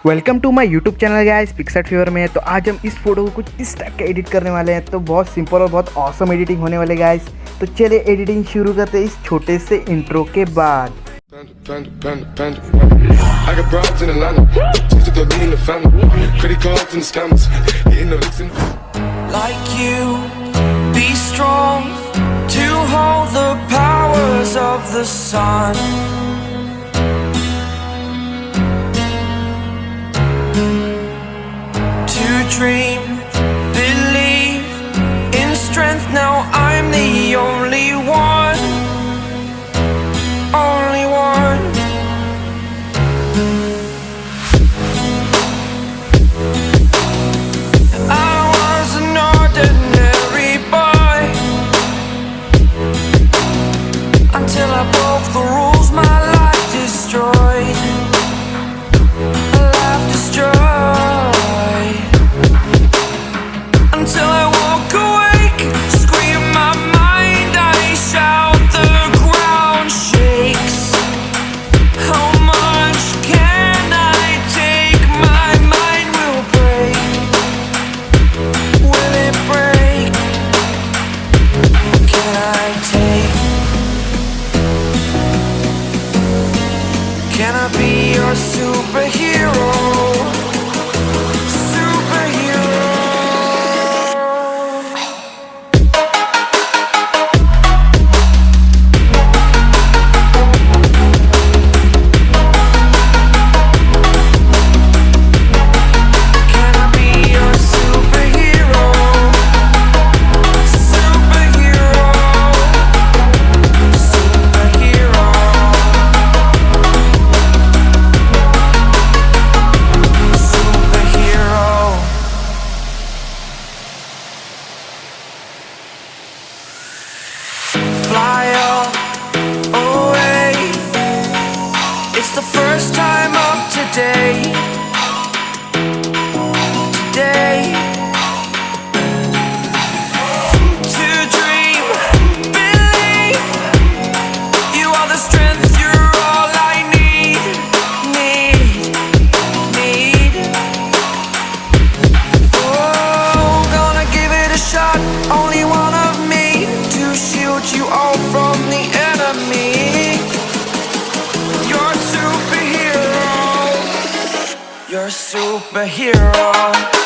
Welcome to my YouTube channel guys पिक्सर्ट fever में। तो आज हम इस फोटो को कुछ इस टाइप का एडिट करने वाले हैं। तो बहुत सिंपल और बहुत ऑसम एडिटिंग होने वाले गाइस। तो चलिए एडिटिंग शुरू करते हैं इस छोटे से इंट्रो के बाद। Like you, be strong to hold the powers of the sun. To dream, believe in strength. Now I'm the only one, only one. I was an ordinary boy until I broke the rules. My life destroyed, a life destroyed. Until I walk awake, scream my mind, I shout, the ground shakes. How much can I take? My mind will break. Will it break? Can I take? Can I be your superhero? Fly away. It's the first time of today. Today. To dream, believe. You are the strength, you're all I need. Oh, gonna give it a shot. Only one of me to shield you all from the enemy. You're a superhero. You're a superhero.